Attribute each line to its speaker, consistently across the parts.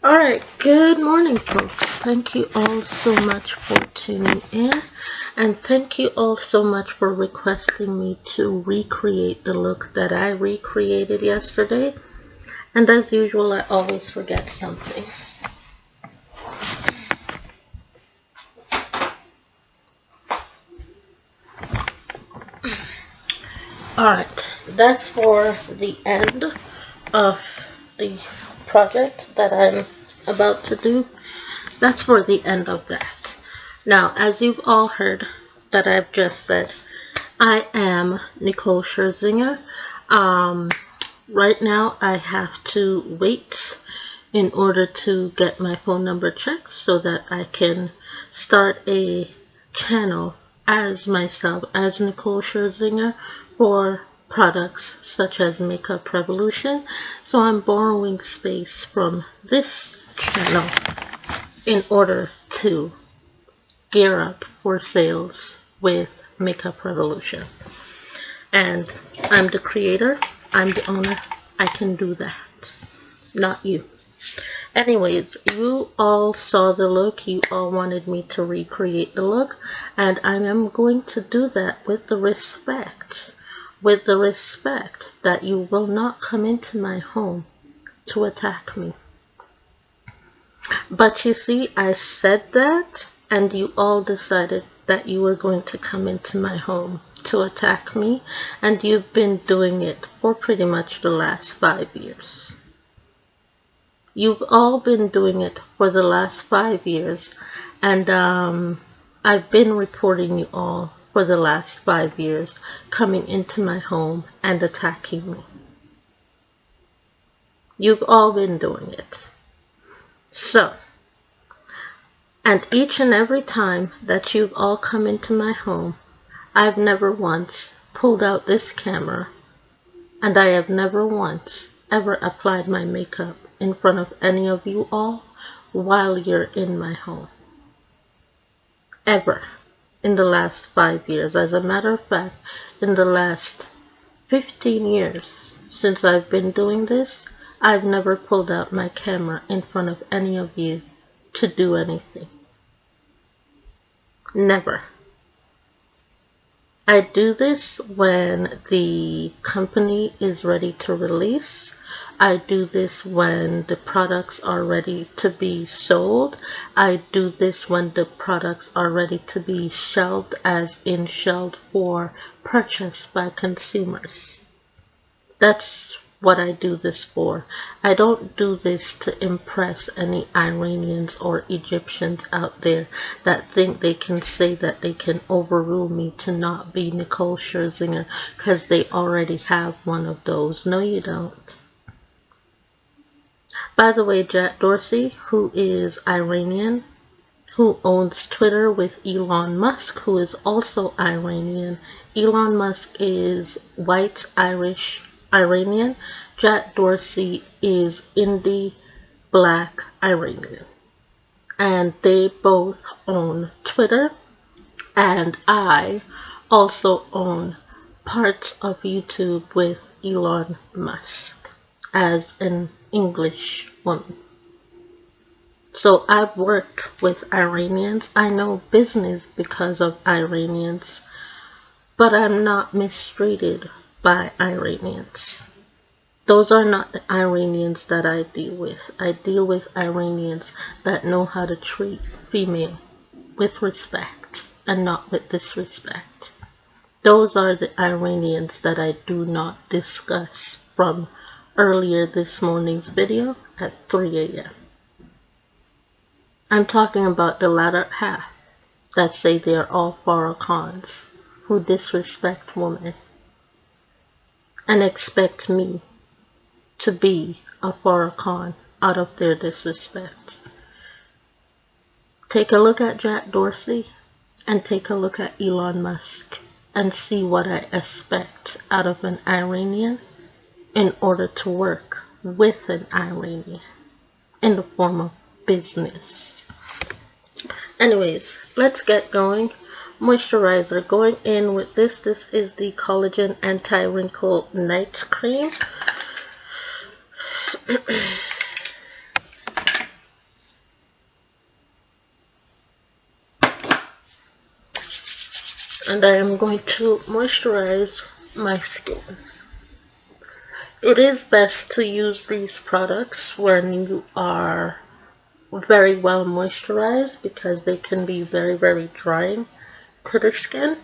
Speaker 1: Alright, good morning, folks. Thank you all so much for tuning in, and thank you all so much for requesting me to recreate the look that I recreated yesterday. And as usual, I always forget something. Alright, that's for the end of the project that I'm about to do. That's for the end of that. Now, as you've all heard that I've just said, I am Nicole Scherzinger. Right now, I have to wait in order to get my phone number checked so that I can start a channel as myself, as Nicole Scherzinger, for products such as Makeup Revolution. So I'm borrowing space from this channel in order to gear up for sales with Makeup Revolution. And I'm the creator, I'm the owner, I can do that, not you. Anyways, you all saw the look, you all wanted me to recreate the look, and I am going to do that with the respect that you will not come into my home to attack me. But you see, I said that, and you all decided that you were going to come into my home to attack me, and you've been doing it for pretty much the last 5 years. You've all been doing it for the last 5 years, and I've been reporting you all for the last 5 years coming into my home and attacking me. You've all been doing it. So, and each and every time that you've all come into my home, I've never once pulled out this camera, and I have never once ever applied my makeup in front of any of you all while you're in my home. Ever. In the last 5 years. As a matter of fact, in the last 15 years since I've been doing this, I've never pulled out my camera in front of any of you to do anything. Never. I do this when the company is ready to release. I do this when the products are ready to be sold. I do this when the products are ready to be shelved, as in shelved for purchase by consumers. That's what I do this for. I don't do this to impress any Iranians or Egyptians out there that think they can say that they can overrule me to not be Nicole Scherzinger because they already have one of those. No, you don't. By the way, Jack Dorsey, who is Iranian, who owns Twitter with Elon Musk, who is also Iranian. Elon Musk is white, Irish, Iranian. Jack Dorsey is Indie, black, Iranian. And they both own Twitter, and I also own parts of YouTube with Elon Musk as an English woman. So I've worked with Iranians. I know business because of Iranians, but I'm not mistreated by Iranians. Those are not the Iranians that I deal with. I deal with Iranians that know how to treat female with respect and not with disrespect. Those are the Iranians that I do not discuss from earlier this morning's video at 3 a.m. I'm talking about the latter half that say they are all Farrakhan's, who disrespect women and expect me to be a Farrakhan out of their disrespect. Take a look at Jack Dorsey and take a look at Elon Musk and see what I expect out of an Iranian in order to work with an Iranian in the form of business. Anyways, let's get going. Moisturizer, going in with this. This is the Collagen Anti-Wrinkle Night Cream. and I am going to moisturize my skin. It is best to use these products when you are very well moisturized because they can be very drying to the skin.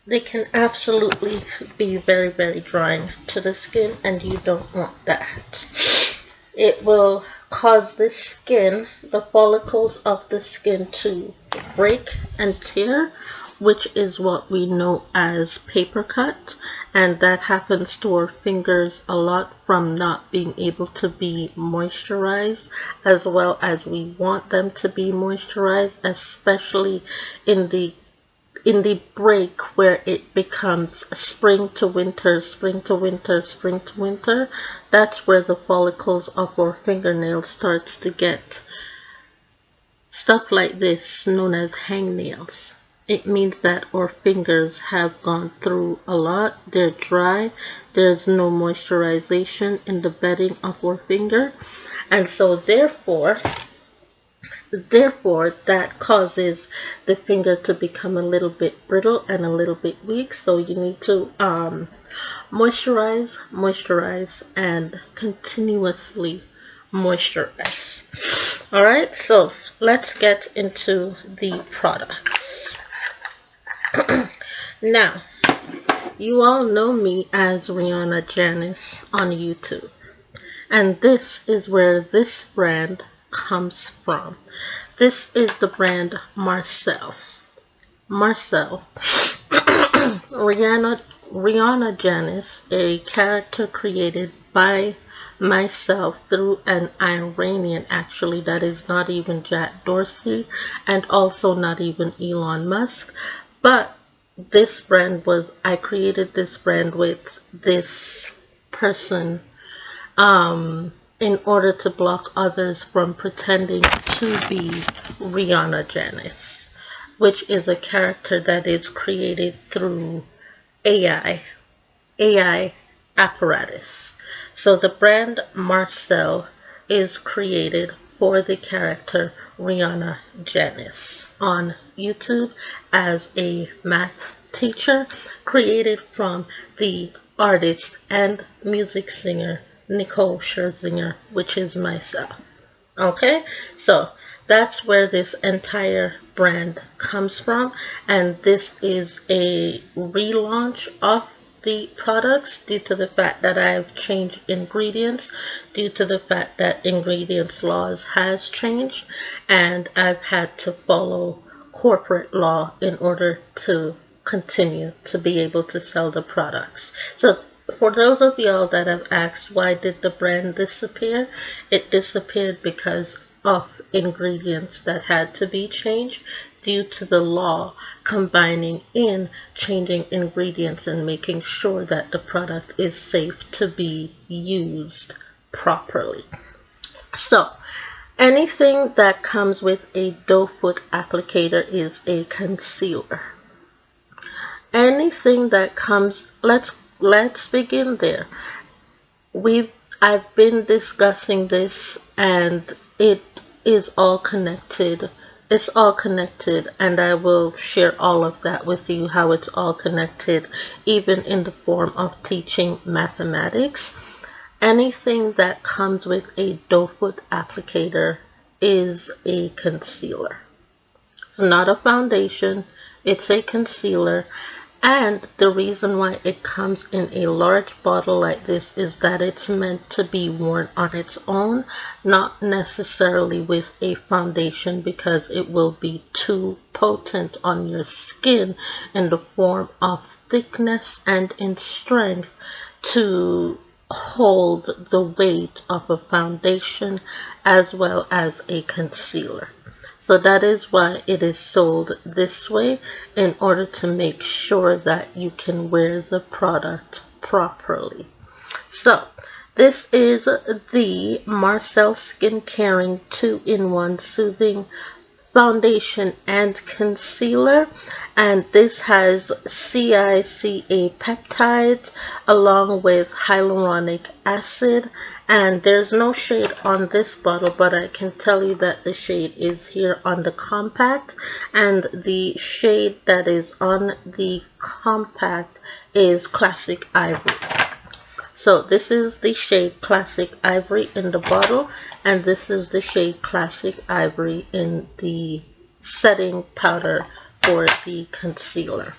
Speaker 1: They can absolutely be very drying to the skin, and you don't want that. It will cause the skin, the follicles of the skin, to break and tear, which is what we know as paper cut, and that happens to our fingers a lot from not being able to be moisturized as well as we want them to be moisturized, especially in the break where it becomes spring to winter, spring to winter, spring to winter. That's where the follicles of our fingernails starts to get stuff like this known as hangnails. It means that our fingers have gone through a lot. They're dry. There's no moisturization in the bedding of our finger, and so Therefore, that causes the finger to become a little bit brittle and a little bit weak. So you need to moisturize, and continuously moisturize. Alright, so let's get into the products. Now, you all know me as Rihanna Janice on YouTube. And this is where this brand comes from. This is the brand Marcel. Marcel. Rihanna Janice, a character created by myself through an Iranian, actually, that is not even Jack Dorsey and also not even Elon Musk. But this brand I created this brand with this person in order to block others from pretending to be Rihanna Janice, which is a character that is created through AI apparatus. So the brand Marcel is created for the character Rihanna Janice on YouTube as a math teacher, created from the artist and music singer Nicole Scherzinger, which is myself. Okay, so that's where this entire brand comes from, and this is a relaunch of the products due to the fact that I've changed ingredients, due to the fact that ingredients laws has changed, and I've had to follow corporate law in order to continue to be able to sell the products. So for those of y'all that have asked why did the brand disappear, it disappeared because of ingredients that had to be changed due to the law combining in changing ingredients and making sure that the product is safe to be used properly. So anything that comes with a doe foot applicator is a concealer. Anything that comes, let's begin there. I've been discussing this, and it is all connected. It's all connected, and I will share all of that with you, how it's all connected, even in the form of teaching mathematics. Anything that comes with a doe foot applicator is a concealer. It's not a foundation, it's a concealer. And the reason why it comes in a large bottle like this is that it's meant to be worn on its own, not necessarily with a foundation, because it will be too potent on your skin in the form of thickness and in strength to hold the weight of a foundation as well as a concealer. So that is why it is sold this way, in order to make sure that you can wear the product properly. So this is the Marcel Skin Caring 2-in-1 Soothing foundation and concealer, and this has CICA peptides along with hyaluronic acid. And there's no shade on this bottle, but I can tell you that the shade is here on the compact, and the shade that is on the compact is Classic Ivory. So this is the shade Classic Ivory in the bottle, and this is the shade Classic Ivory in the setting powder for the concealer.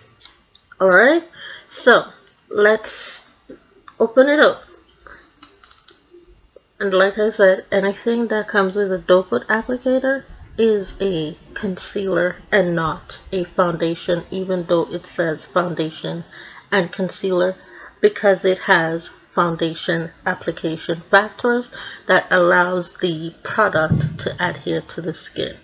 Speaker 1: Alright, so let's open it up. And like I said, anything that comes with a doe foot applicator is a concealer and not a foundation, even though it says foundation and concealer, because it has foundation application factors that allows the product to adhere to the skin.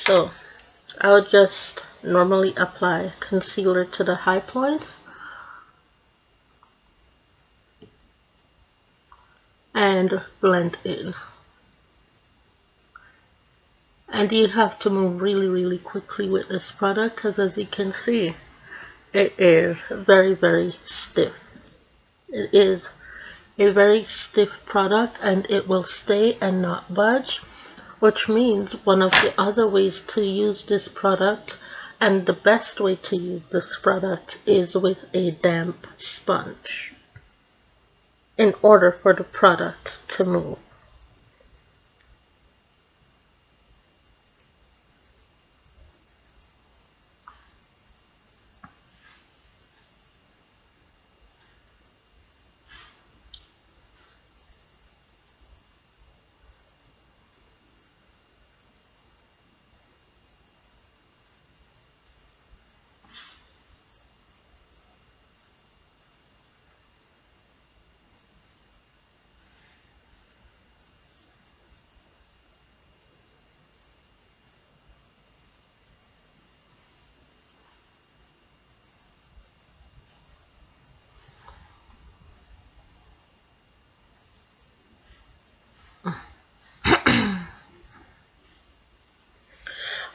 Speaker 1: So I would just normally apply concealer to the high points and blend in. And you have to move really quickly with this product, because as you can see, it is very stiff. It is a very stiff product, and it will stay and not budge, which means one of the other ways to use this product, and the best way to use this product, is with a damp sponge in order for the product to move.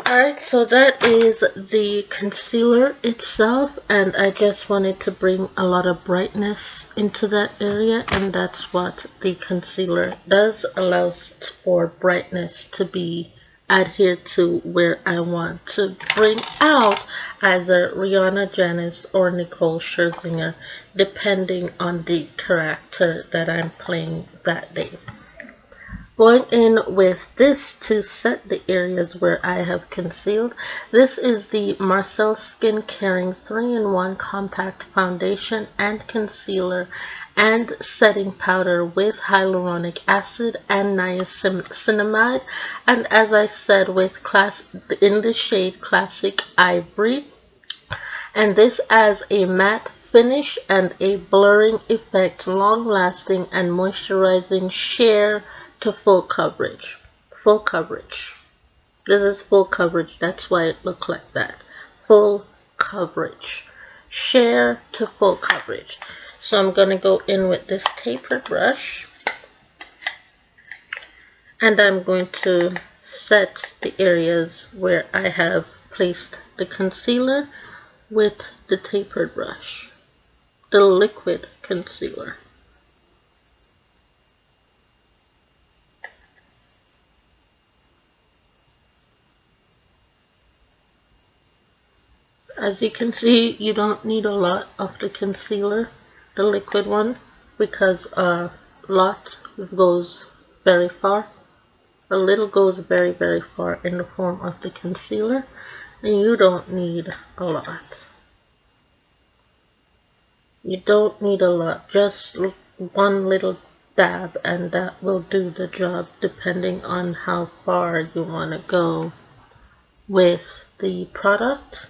Speaker 1: Alright, so that is the concealer itself, and I just wanted to bring a lot of brightness into that area, and that's what the concealer does, allows for brightness to be adhered to where I want to bring out either Rihanna Janice or Nicole Scherzinger, depending on the character that I'm playing that day. Going in with this to set the areas where I have concealed. This is the Marcel Skin Caring 3-in-1 Compact Foundation and Concealer and Setting Powder with Hyaluronic Acid and Niacinamide. And as I said, in the shade Classic Ivory. And this as a matte finish and a blurring effect, long-lasting and moisturizing sheer to full coverage. Full coverage. This is full coverage. That's why it looked like that. Full coverage. Sheer to full coverage. So I'm going to go in with this tapered brush. And I'm going to set the areas where I have placed the concealer with the tapered brush. The liquid concealer. As you can see, you don't need a lot of the concealer, the liquid one, because a lot goes very far. A little goes very far in the form of the concealer, and you don't need a lot. You don't need a lot, just one little dab, and that will do the job depending on how far you want to go with the product.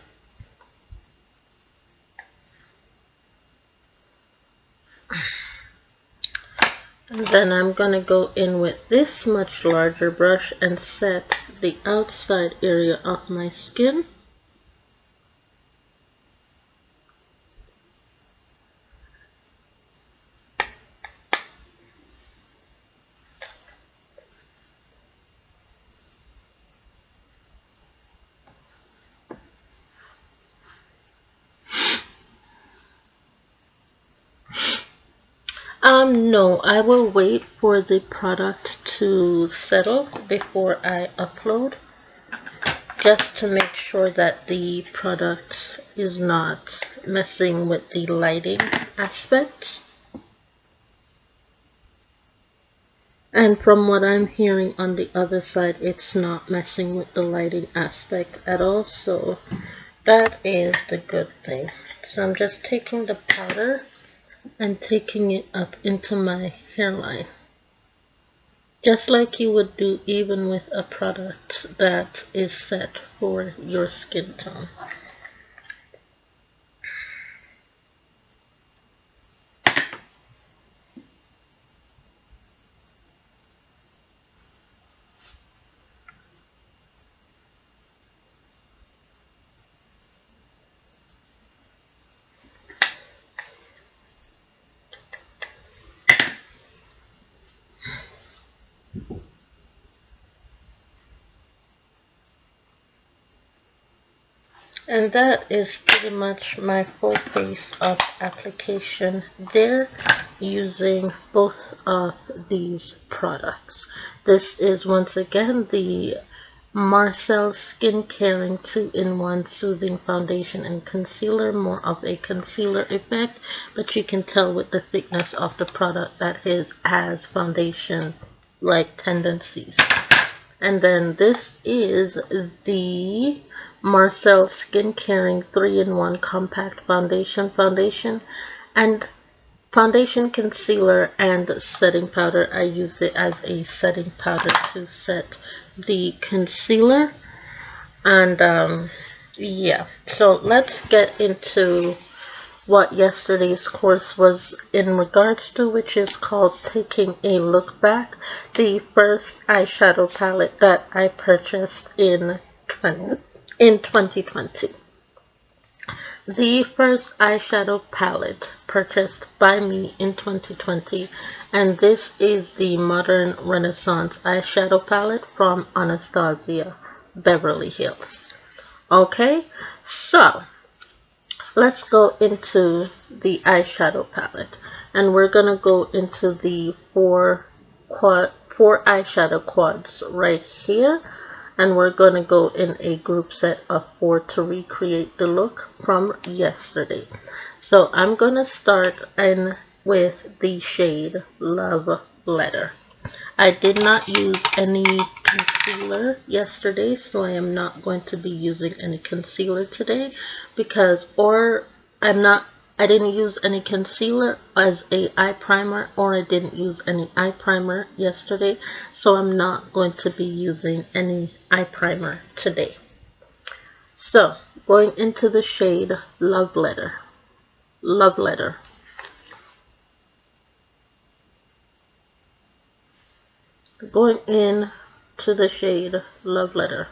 Speaker 1: And then I'm going to go in with this much larger brush and set the outside area of my skin. No, I will wait for the product to settle before I upload, just to make sure that the product is not messing with the lighting aspects. And from what I'm hearing on the other side, it's not messing with the lighting aspect at all, so that is the good thing. So I'm just taking the powder and taking it up into my hairline, just like you would do even with a product that is set for your skin tone. And that is pretty much my full face of application there, using both of these products. This is once again the Marcel Skin Caring 2-in-1 Soothing Foundation and Concealer, more of a concealer effect, but you can tell with the thickness of the product that it has foundation like tendencies. And then this is the Marcel Skin Caring 3-in-1 Compact Foundation and foundation, concealer, and setting powder. I used it as a setting powder to set the concealer. And yeah, so let's get into what yesterday's course was in regards to, which is called Taking a Look Back, the first eyeshadow palette that I purchased in 2020. The first eyeshadow palette purchased by me in 2020, and this is the Modern Renaissance eyeshadow palette from Anastasia Beverly Hills. Okay, so let's go into the eyeshadow palette, and we're gonna go into the four eyeshadow quads right here, and we're gonna go in a group set of 4 to recreate the look from yesterday. So I'm gonna start in with the shade Love Letter. I did not use any concealer yesterday, so I am not going to be using any concealer today, because I didn't use any concealer as a eye primer, or I didn't use any eye primer yesterday, so I'm not going to be using any eye primer today. So going into the shade Love Letter. Going in to the shade Love Letter.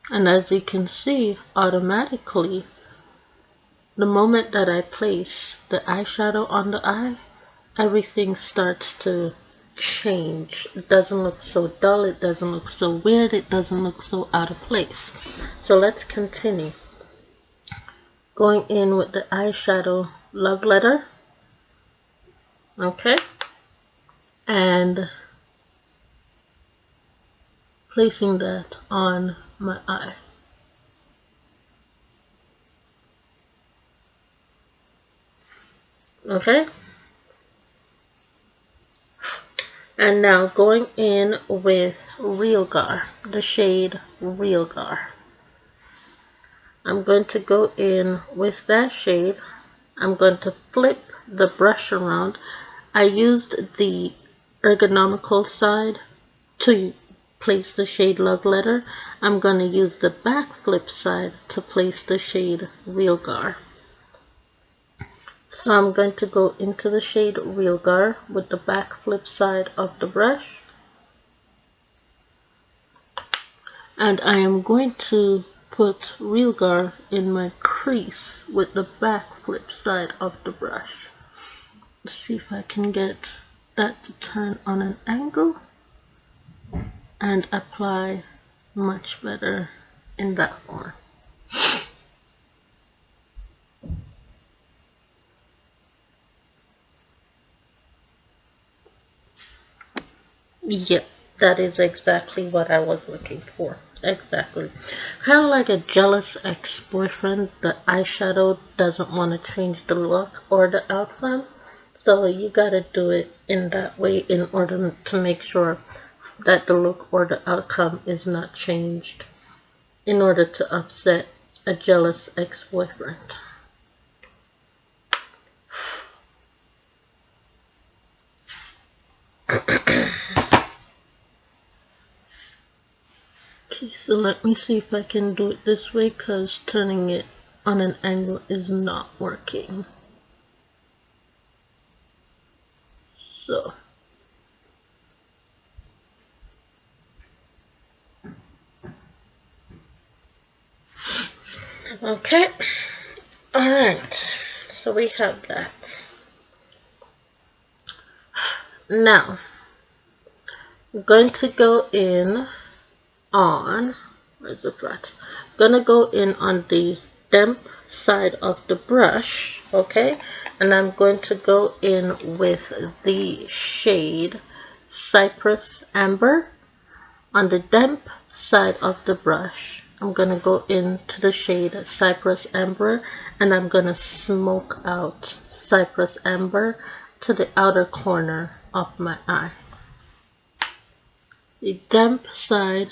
Speaker 1: And as you can see, automatically, the moment that I place the eyeshadow on the eye, everything starts to change. It doesn't look so dull, it doesn't look so weird, it doesn't look so out of place. So let's continue. Going in with the eyeshadow Love Letter. Okay. And placing that on my eye. Okay. And now going in with Realgar, the shade Realgar. I'm going to go in with that shade. I'm going to flip the brush around. I used the ergonomical side to place the shade Love Letter, I'm going to use the back flip side to place the shade Realgar. So I'm going to go into the shade Realgar with the back flip side of the brush. And I am going to put Realgar in my crease with the back flip side of the brush. Let's see if I can get that to turn on an angle and apply much better in that form. Yep, that is exactly what I was looking for. Exactly. Kind of like a jealous ex-boyfriend, the eyeshadow doesn't want to change the look or the outcome. So you gotta do it in that way in order to make sure that the look or the outcome is not changed in order to upset a jealous ex-boyfriend. Okay, so let me see if I can do it this way, because turning it on an angle is not working. So okay, alright, so we have that. Now I'm going to go in on, where's the brush? Gonna go in on the damp side of the brush, okay, and I'm going to go in with the shade Cypress Amber on the damp side of the brush. I'm gonna go into the shade Cypress Amber, and I'm gonna smoke out Cypress Amber to the outer corner of my eye. The damp side,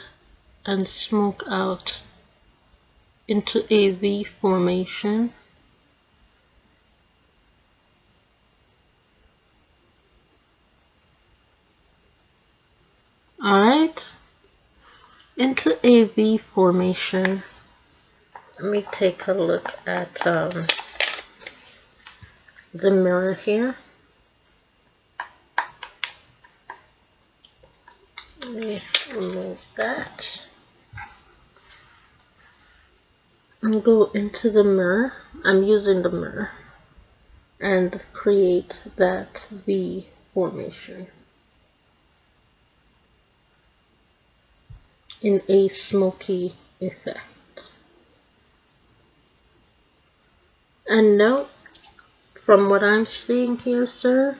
Speaker 1: and smoke out into a V formation. Alright, into a V formation. Let me take a look at the mirror here. Let me remove that. And go into the mirror. I'm using the mirror. And create that V formation in a smoky effect. And note, from what I'm seeing here, sir,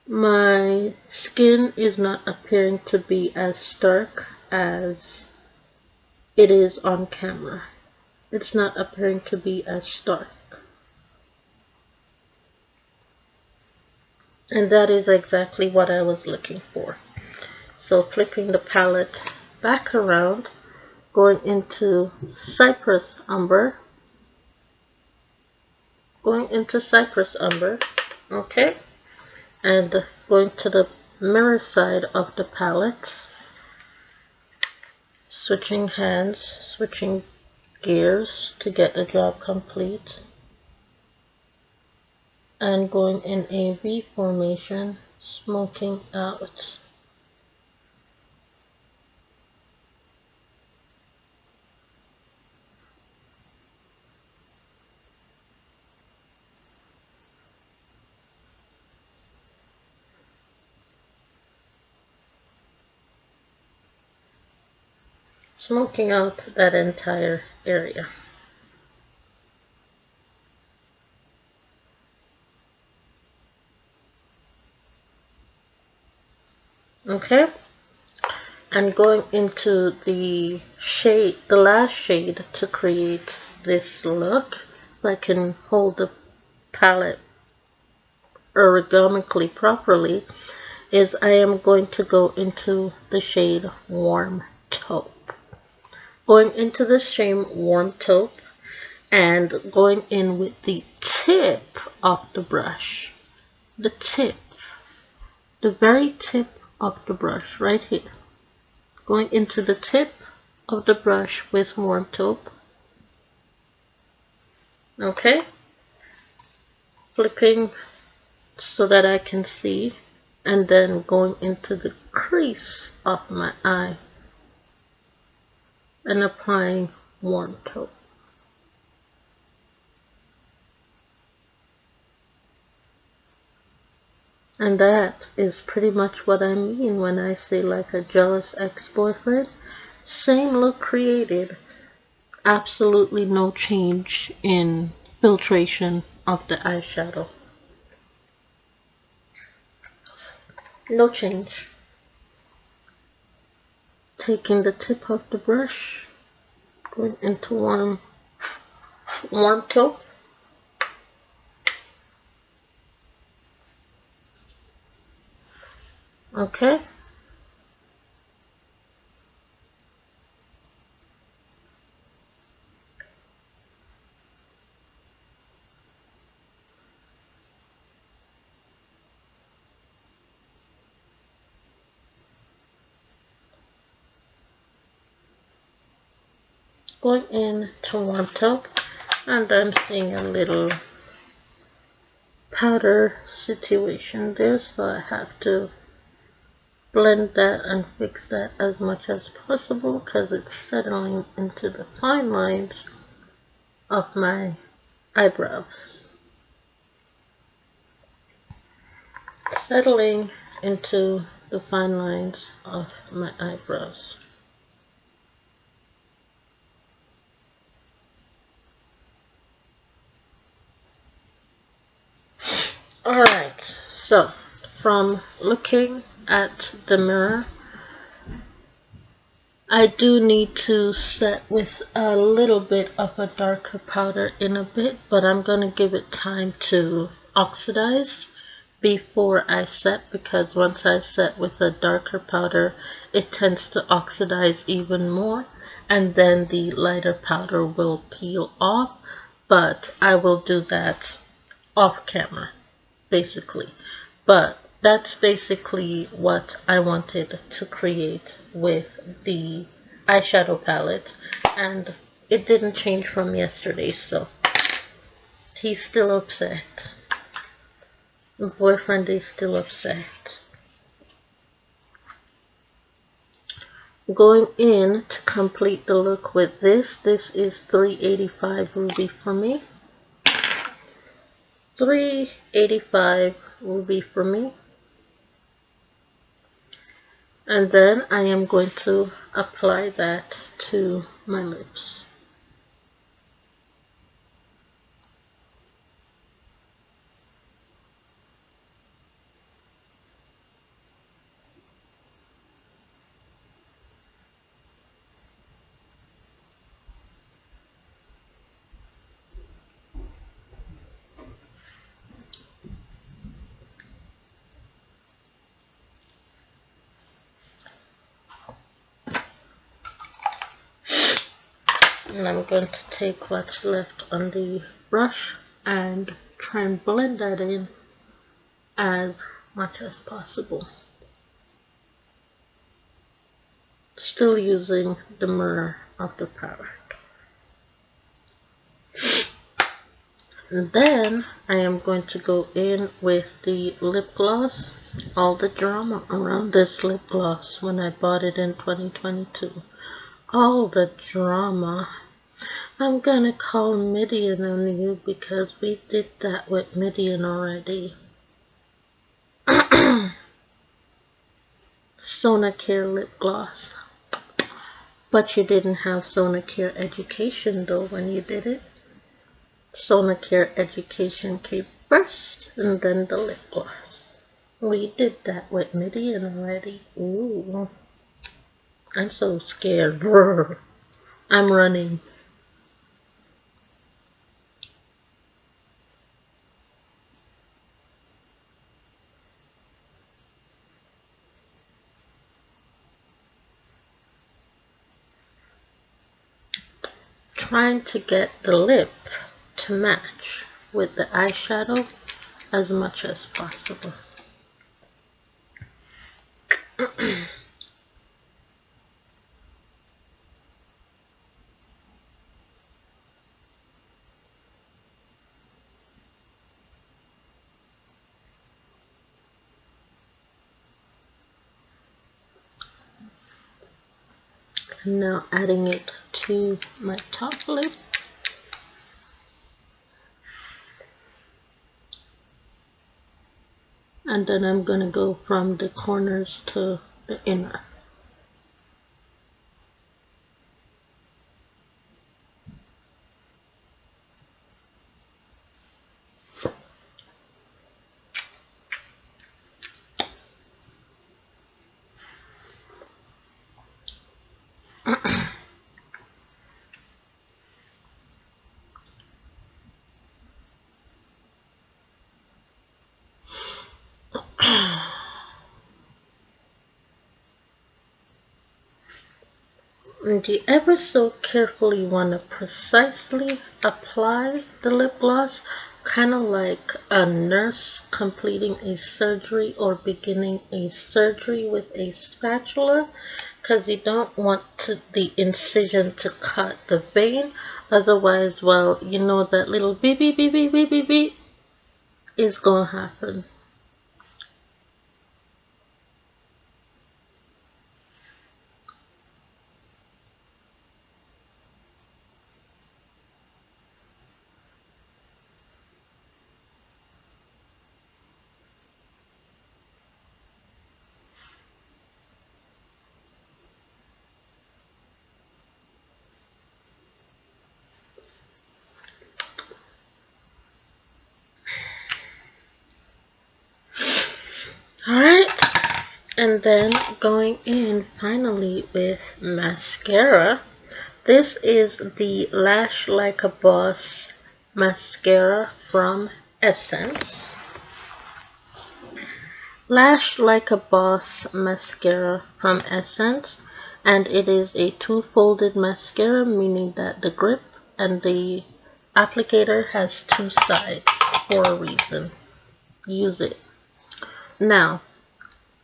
Speaker 1: my skin is not appearing to be as stark as it is on camera. It's not appearing to be as stark. And that is exactly what I was looking for. So flipping the palette back around, going into Cypress Umber, okay, and going to the mirror side of the palette, switching hands, switching gears to get the job complete, and going in a V formation, smoking out. Smoking out that entire area. Okay, and going into the shade, the last shade to create this look, if I can hold the palette ergonomically properly, is I am going to go into the shade Warm Taupe. Going into the shade Warm Taupe and going in with the tip of the brush. The tip. The very tip of the brush right here. Going into the tip of the brush with warm taupe. Okay, flipping so that I can see, and then going into the crease of my eye and applying warm taupe. And that is pretty much what I mean when I say like a jealous ex-boyfriend. Same look created, absolutely no change in filtration of the eyeshadow. No change. Taking the tip of the brush, going into warm taupe. Okay. Going in to warm taupe, and I'm seeing a little powder situation there, so I have to blend that and fix that as much as possible because it's settling into the fine lines of my eyebrows. Settling into the fine lines of my eyebrows. Alright, so from looking at the mirror, I do need to set with a little bit of a darker powder in a bit, but I'm going to give it time to oxidize before I set, because once I set with a darker powder, it tends to oxidize even more, and then the lighter powder will peel off, but I will do that off camera, basically. But that's basically what I wanted to create with the eyeshadow palette, and it didn't change from yesterday, so he's still upset. My boyfriend is still upset. Going in to complete the look with this is 385 Ruby for me. 385 Ruby for me. And then I am going to apply that to my lips. And I'm going to take what's left on the brush and try and blend that in as much as possible. Still using the mirror of the palette. And then I am going to go in with the lip gloss. All the drama around this lip gloss when I bought it in 2022. All the drama. I'm gonna call Midian on you because we did that with Midian already. Sonacare lip gloss. But you didn't have Sonacare education though when you did it. Sonacare education came first and then the lip gloss. We did that with Midian already. Ooh. I'm so scared. I'm running. Trying to get the lip to match with the eyeshadow as much as possible. And now adding it to my top lip. And then I'm going to go from the corners to the inner. And you ever so carefully want to precisely apply the lip gloss, kind of like a nurse completing a surgery or beginning a surgery with a spatula, because you don't want the incision to cut the vein. Otherwise, well, you know that little beep beep beep beep beep beep beep is gonna happen. Alright, and then going in finally with mascara. This is the Lash Like a Boss mascara from Essence. Lash Like a Boss mascara from Essence, and it is a two-folded mascara, meaning that the grip and the applicator has two sides for a reason. Use it. Now,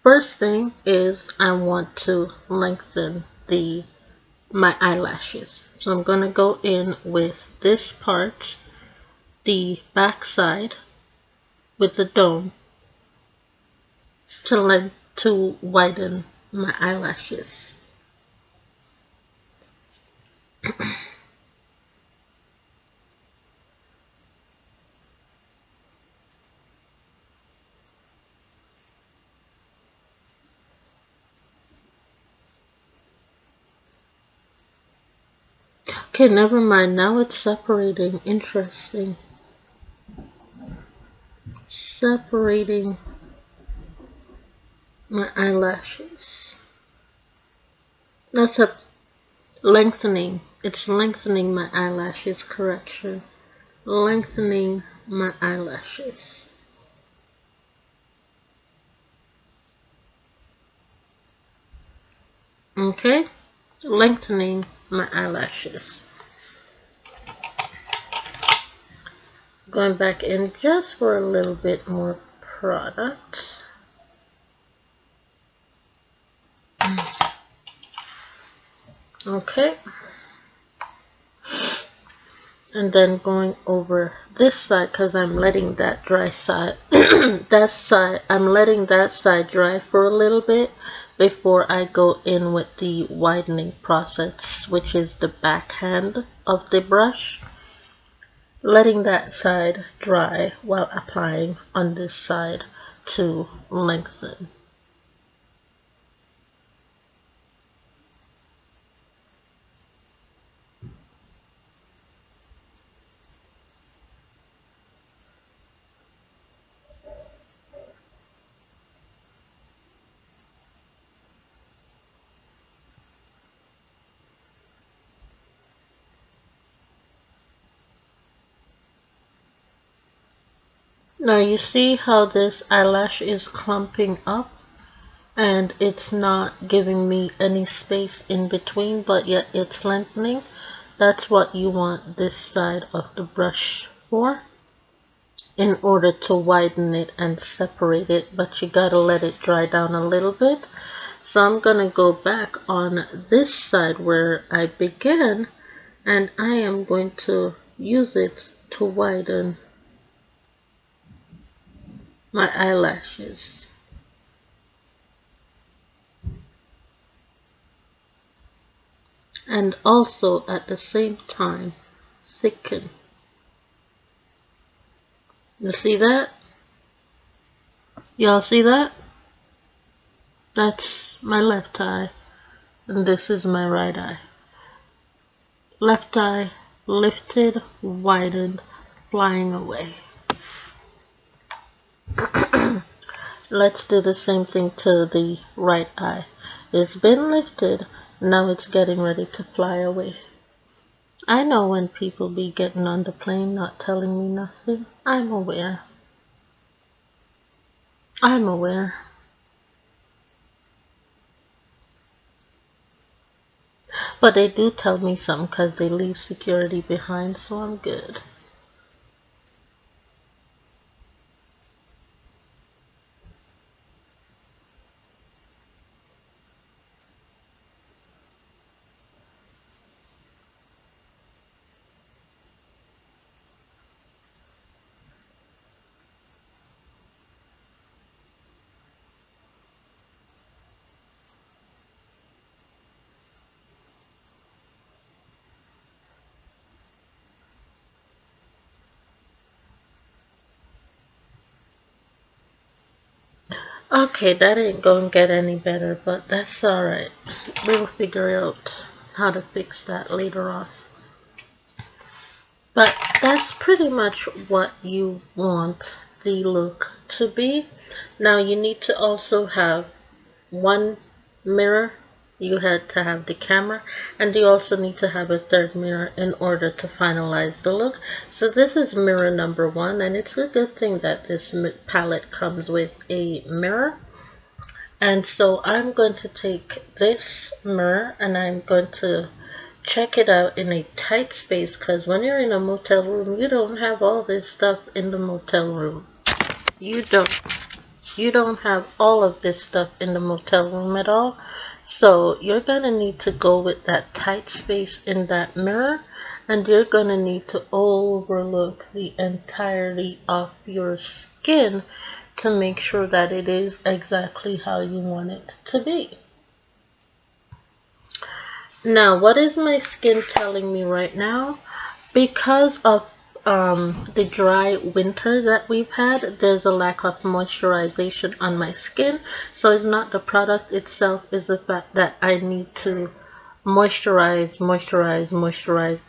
Speaker 1: first thing is I want to lengthen my eyelashes. So I'm going to go in with this part, the back side with the dome, to widen my eyelashes. Okay, never mind. Now it's separating. Interesting. Separating my eyelashes. That's a lengthening. It's lengthening my eyelashes. Correction. Lengthening my eyelashes. Okay? Lengthening my eyelashes. Going back in just for a little bit more product. Okay. And then going over this side, because I'm letting that dry side, I'm letting that side dry for a little bit before I go in with the widening process, which is the backhand of the brush. Letting that side dry while applying on this side to lengthen. Now you see how this eyelash is clumping up and it's not giving me any space in between, but yet it's lengthening. That's what you want this side of the brush for, in order to widen it and separate it, but you gotta let it dry down a little bit. So I'm gonna go back on this side where I began, and I am going to use it to widen my eyelashes. and also at the same time thicken. You see that? Y'all see that? That's my left eye, and this is my right eye. Left eye lifted, widened, flying away. Let's do the same thing to the right eye. It's been lifted, now it's getting ready to fly away. I know when people be getting on the plane not telling me nothing. I'm aware. I'm aware. But they do tell me something because they leave security behind, so I'm good. Okay, that ain't gonna get any better, but that's alright. We'll figure out how to fix that later on. But that's pretty much what you want the look to be. Now you need to also have one mirror. You had to have the camera, and you also need to have a third mirror in order to finalize the look. So this is mirror number 1, and it's a good thing that this palette comes with a mirror. And so I'm going to take this mirror and I'm going to check it out in a tight space, because when you're in a motel room, you don't have all this stuff in the motel room. You don't have all of this stuff in the motel room at all. So you're gonna need to go with that tight space in that mirror, and you're gonna need to overlook the entirety of your skin to make sure that it is exactly how you want it to be. Now, what is my skin telling me right now? Because of the dry winter that we've had, there's a lack of moisturization on my skin. So it's not the product itself, it's the fact that I need to moisturize,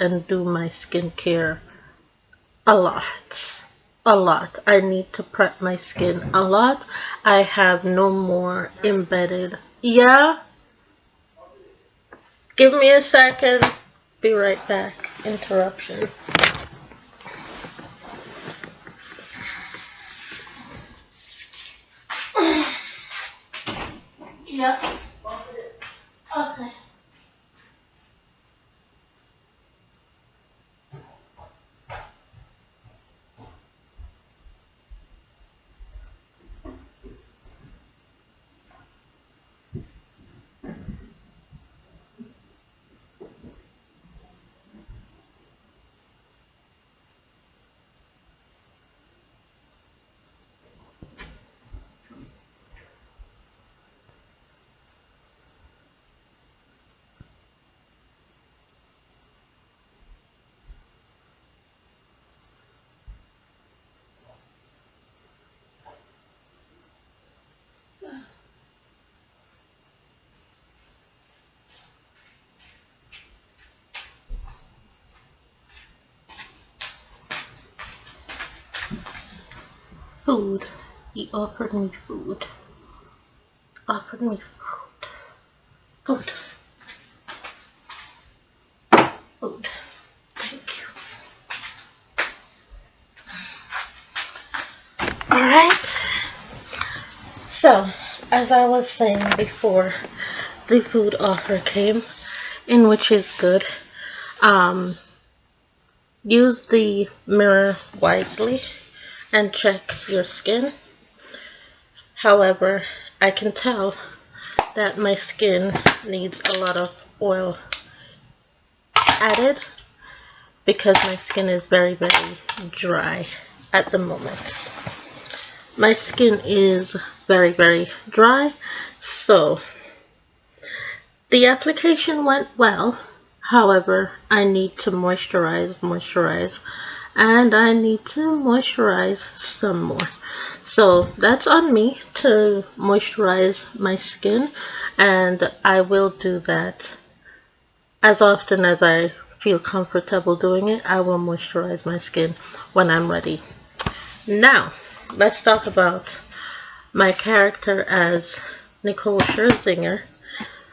Speaker 1: and do my skincare a lot. A lot. I need to prep my skin a lot. I have no more embedded. Yeah? Give me a second. Be right back. Interruption. Yeah. Okay. Food. He offered me food. Offered me food. Food. Food. Thank you. Alright. So, as I was saying before, the food offer came, in which is good. Use the mirror wisely and check your skin. However, I can tell that my skin needs a lot of oil added because my skin is very, very dry at the moment. My skin is very, very dry, so the application went well. However, I need to moisturize, and I need to moisturize some more. So that's on me to moisturize my skin, and I will do that as often as I feel comfortable doing it. I will moisturize my skin when I'm ready. Now, let's talk about my character as Nicole Scherzinger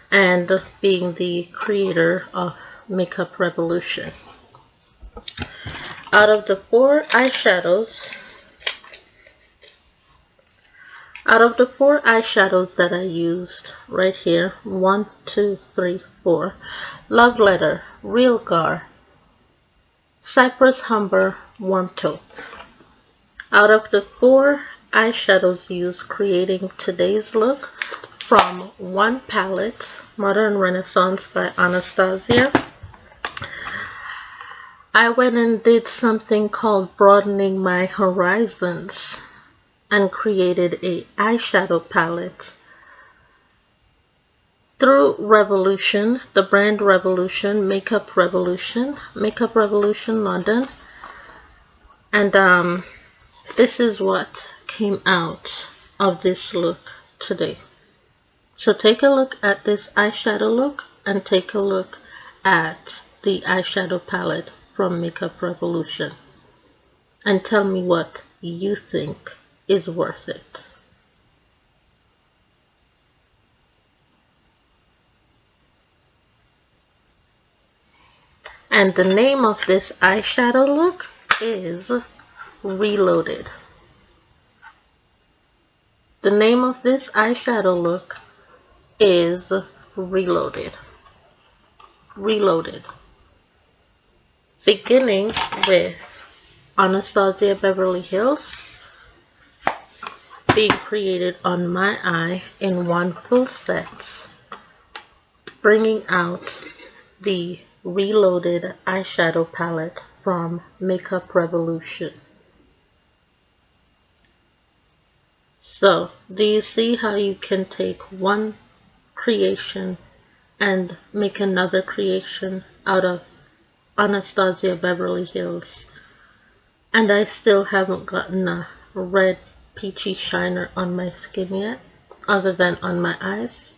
Speaker 1: and being the creator of Makeup Revolution. Out of the four eyeshadows that I used right here, 1, 2, 3, 4, Love Letter, Real Gar, Cypress Humber, Warm Taupe. Out of the four eyeshadows used creating today's look from one palette, Modern Renaissance by Anastasia, I went and did something called broadening my horizons and created a eyeshadow palette through Revolution, the brand Revolution, Makeup Revolution London. And this is what came out of this look today. So take a look at this eyeshadow look and take a look at the eyeshadow palette from Makeup Revolution and tell me what you think is worth it. And the name of this eyeshadow look is Reloaded. The name of this eyeshadow look is Reloaded. Reloaded. Beginning with Anastasia Beverly Hills being created on my eye in one full set, bringing out the Reloaded eyeshadow palette from Makeup Revolution. So, do you see how you can take one creation and make another creation out of Anastasia Beverly Hills? And I still haven't gotten a red peachy shiner on my skin yet, other than on my eyes.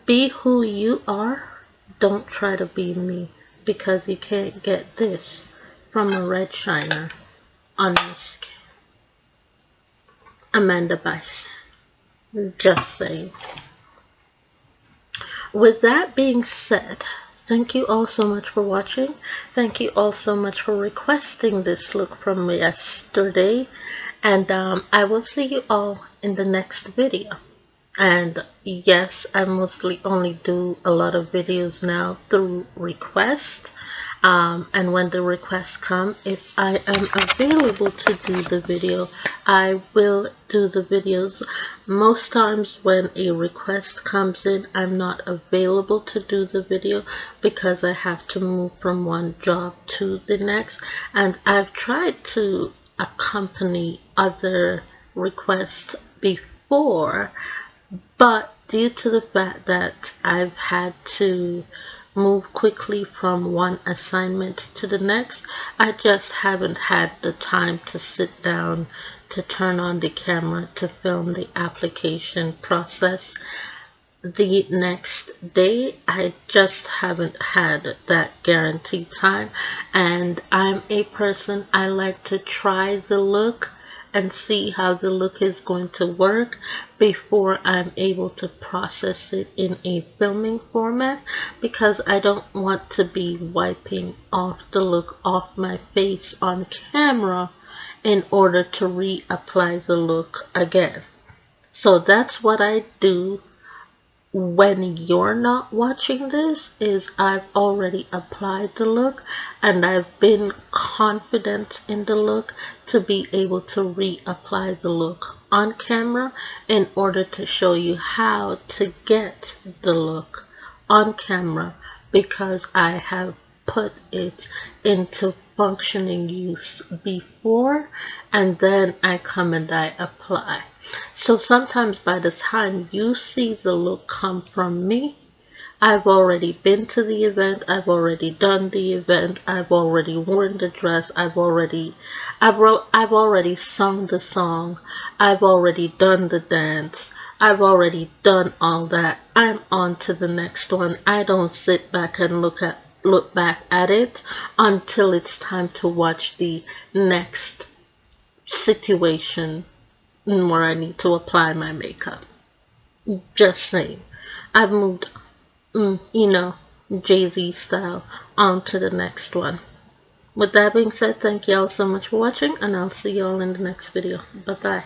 Speaker 1: Be who you are. Don't try to be me, because you can't get this from a red shiner on your skin. Amanda Bison. Just saying. With that being said, thank you all so much for watching. Thank you all so much for requesting this look from yesterday. And I will see you all in the next video. And yes, I mostly only do a lot of videos now through request. And when the requests come, if I am available to do the video, I will do the videos. Most times when a request comes in, I'm not available to do the video because I have to move from one job to the next. And I've tried to accompany other requests before, but due to the fact that I've had to move quickly from one assignment to the next, I just haven't had the time to sit down to turn on the camera to film the application process the next day. I just haven't had that guaranteed time, and I'm a person, I like to try the look and see how the look is going to work before I'm able to process it in a filming format, because I don't want to be wiping off the look off my face on camera in order to reapply the look again. So that's what I do when you're not watching this, is I've already applied the look and I've been confident in the look to be able to reapply the look on camera in order to show you how to get the look on camera, because I have put it into functioning use before, and then I come and I apply. So sometimes by the time you see the look come from me, I've already been to the event, I've already done the event, I've already worn the dress, I've already sung the song, I've already done the dance, I've already done all that. I'm on to the next one. I don't sit back and look back at it until it's time to watch the next situation where I need to apply my makeup. Just saying. I've moved, Jay-Z style, on to the next one. With that being said, thank you all so much for watching, and I'll see you all in the next video. Bye bye.